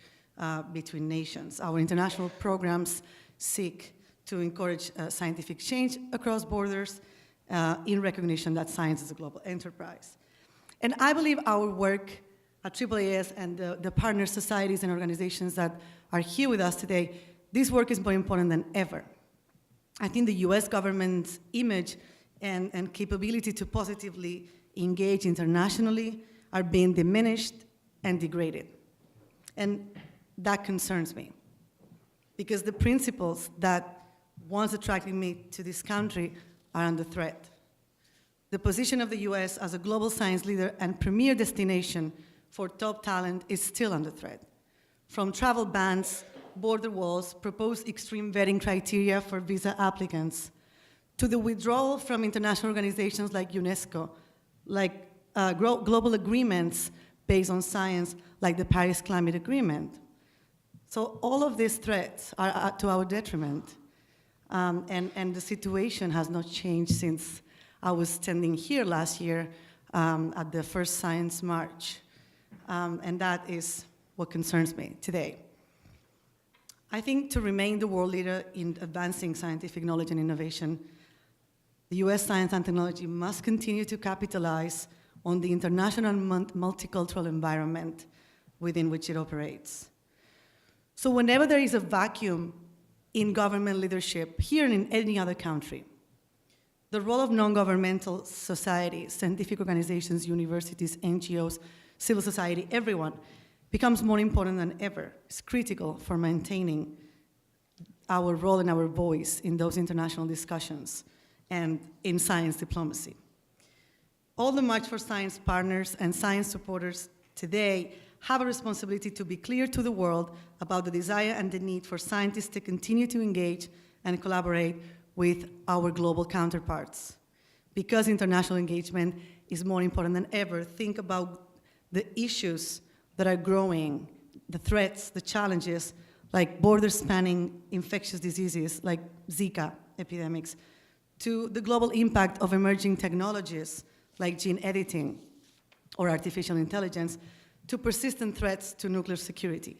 between nations. Our international programs seek to encourage scientific change across borders in recognition that science is a global enterprise. And I believe our work at AAAS and the partner societies and organizations that are here with us today, this work is more important than ever. I think the US government's image and capability to positively engage internationally are being diminished and degraded. And that concerns me, because the principles that once attracted me to this country are under threat. The position of the US as a global science leader and premier destination for top talent is still under threat. From travel bans, border walls, proposed extreme vetting criteria for visa applicants, to the withdrawal from international organizations like UNESCO, like global agreements based on science, like the Paris Climate Agreement. So all of these threats are to our detriment. And the situation has not changed since I was standing here last year at the first Science March. And that is what concerns me today. I think to remain the world leader in advancing scientific knowledge and innovation, the US science and technology must continue to capitalize on the international multicultural environment within which it operates. So whenever there is a vacuum in government leadership, here and in any other country, the role of non-governmental societies, scientific organizations, universities, NGOs, civil society, everyone, becomes more important than ever. It's critical for maintaining our role and our voice in those international discussions and in science diplomacy. All the March for Science partners and science supporters today have a responsibility to be clear to the world about the desire and the need for scientists to continue to engage and collaborate with our global counterparts. Because international engagement is more important than ever, think about the issues that are growing, the threats, the challenges, like border-spanning infectious diseases like Zika epidemics, to the global impact of emerging technologies like gene editing or artificial intelligence, to persistent threats to nuclear security.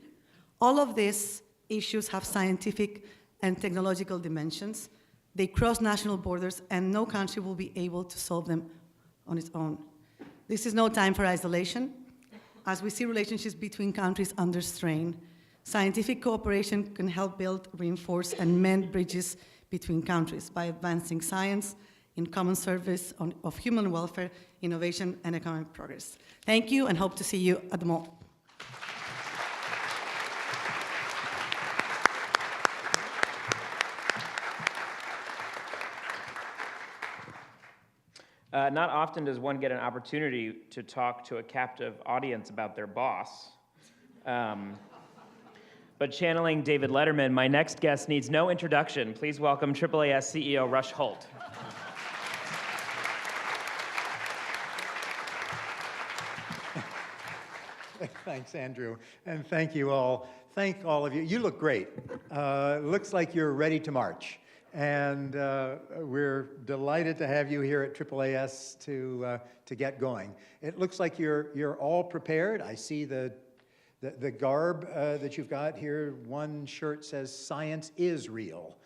All of these issues have scientific and technological dimensions. They cross national borders, and no country will be able to solve them on its own. This is no time for isolation. As we see relationships between countries under strain, scientific cooperation can help build, reinforce, and mend bridges between countries by advancing science in common service of human welfare, innovation, and economic progress. Thank you, and hope to see you at the mall. Not often does one get an opportunity to talk to a captive audience about their boss. But channeling David Letterman, my next guest needs no introduction. Please welcome AAAS CEO Rush Holt. Thanks, Andrew, and thank you all. Thank all of you. You look great. Looks like you're ready to march. And we're delighted to have you here at AAAS to get going. It looks like you're all prepared. I see the garb that you've got here. One shirt says, "Science is real."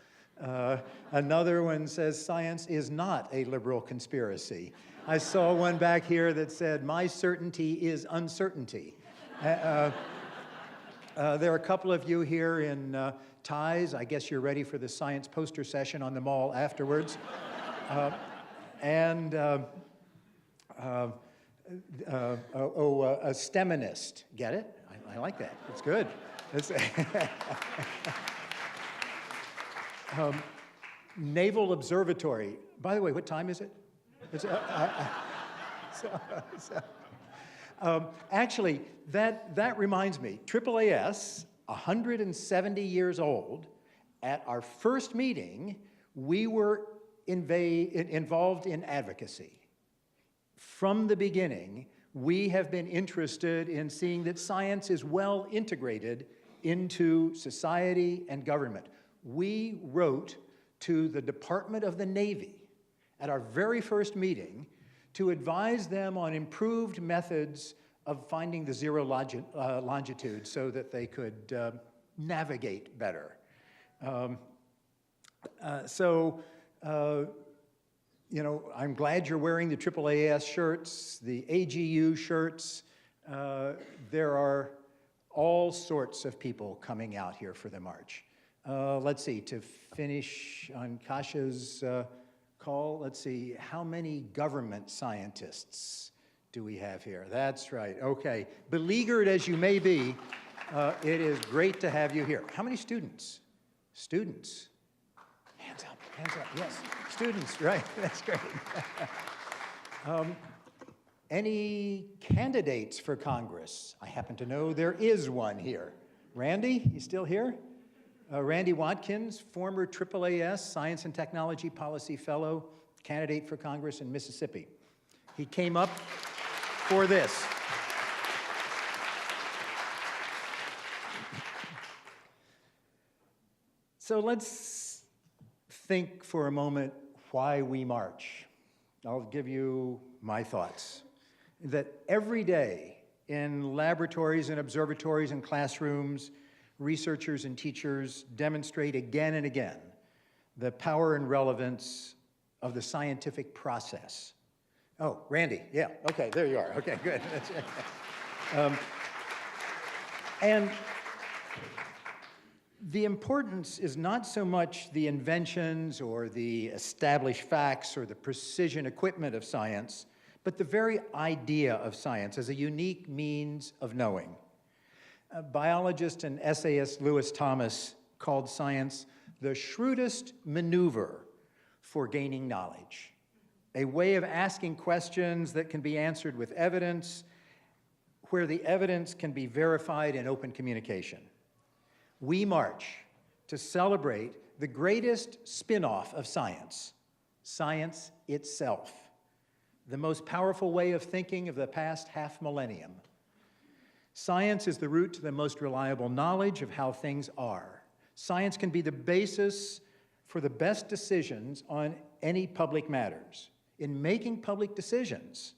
Another one says, "Science is not a liberal conspiracy." I saw one back here that said, "My certainty is uncertainty." There are a couple of you here in ties. I guess you're ready for the science poster session on the mall afterwards. A STEMinist. Get it? I like that. It's good. Naval Observatory. By the way, what time is it? Actually, that reminds me, AAAS, 170 years old, at our first meeting, we were involved in advocacy. From the beginning, we have been interested in seeing that science is well integrated into society and government. We wrote to the Department of the Navy at our very first meeting to advise them on improved methods of finding the zero longitude so that they could navigate better. You know, I'm glad you're wearing the AAAS shirts, the AGU shirts. There are all sorts of people coming out here for the march. Let's see, to finish on Kasia's call, let's see, how many government scientists do we have here? That's right, okay. Beleaguered as you may be, it is great to have you here. How many students? Students? Hands up, yes. Students, right, that's great. Any candidates for Congress? I happen to know there is one here. Randy, you still here? Randy Watkins, former AAAS Science and Technology Policy Fellow, candidate for Congress in Mississippi. He came up for this. So let's think for a moment why we march. I'll give you my thoughts. That every day in laboratories and observatories and classrooms, researchers and teachers demonstrate again and again the power and relevance of the scientific process. Oh, Randy, yeah, okay, there you are. Okay, good. And the importance is not so much the inventions or the established facts or the precision equipment of science, but the very idea of science as a unique means of knowing. Biologist and essayist Lewis Thomas called science the shrewdest maneuver for gaining knowledge. a way of asking questions that can be answered with evidence, where the evidence can be verified in open communication. We march to celebrate the greatest spin-off of science, science itself, the most powerful way of thinking of the past half millennium. Science is the route to the most reliable knowledge of how things are. Science can be the basis for the best decisions on any public matters. In making public decisions,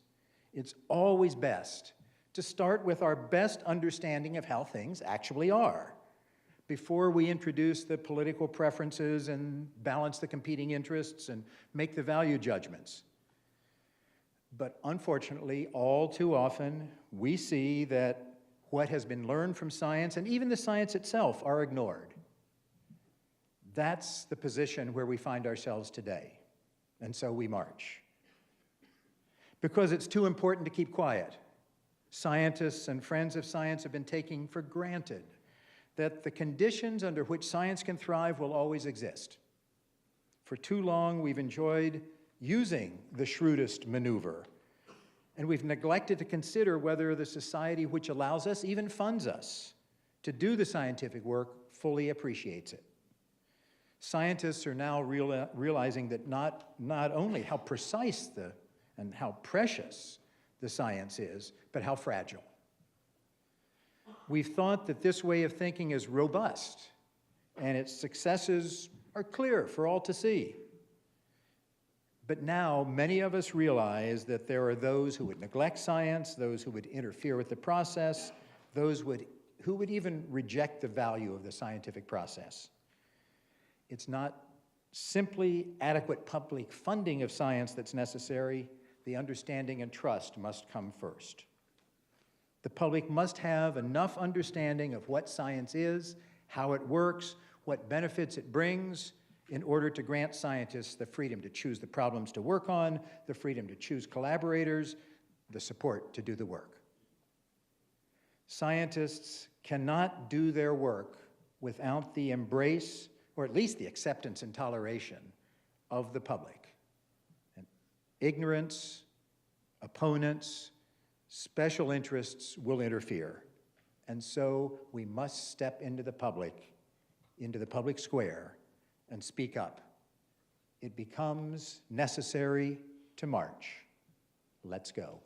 it's always best to start with our best understanding of how things actually are before we introduce the political preferences and balance the competing interests and make the value judgments. But unfortunately, all too often, we see that what has been learned from science, and even the science itself, are ignored. That's the position where we find ourselves today, and so we march. Because it's too important to keep quiet. Scientists and friends of science have been taking for granted that the conditions under which science can thrive will always exist. For too long, we've enjoyed using the shrewdest maneuver, and we've neglected to consider whether the society which allows us, even funds us, to do the scientific work fully appreciates it. Scientists are now realizing that not only how precise and how precious the science is, but how fragile. We've thought that this way of thinking is robust, and its successes are clear for all to see. But now, many of us realize that there are those who would neglect science, those who would interfere with the process, those who would even reject the value of the scientific process. It's not simply adequate public funding of science that's necessary. The understanding and trust must come first. The public must have enough understanding of what science is, how it works, what benefits it brings, in order to grant scientists the freedom to choose the problems to work on, the freedom to choose collaborators, the support to do the work. Scientists cannot do their work without the embrace, or at least the acceptance and toleration, of the public. And ignorance, opponents, special interests will interfere. And so we must step into the public square, and speak up. It becomes necessary to march. Let's go.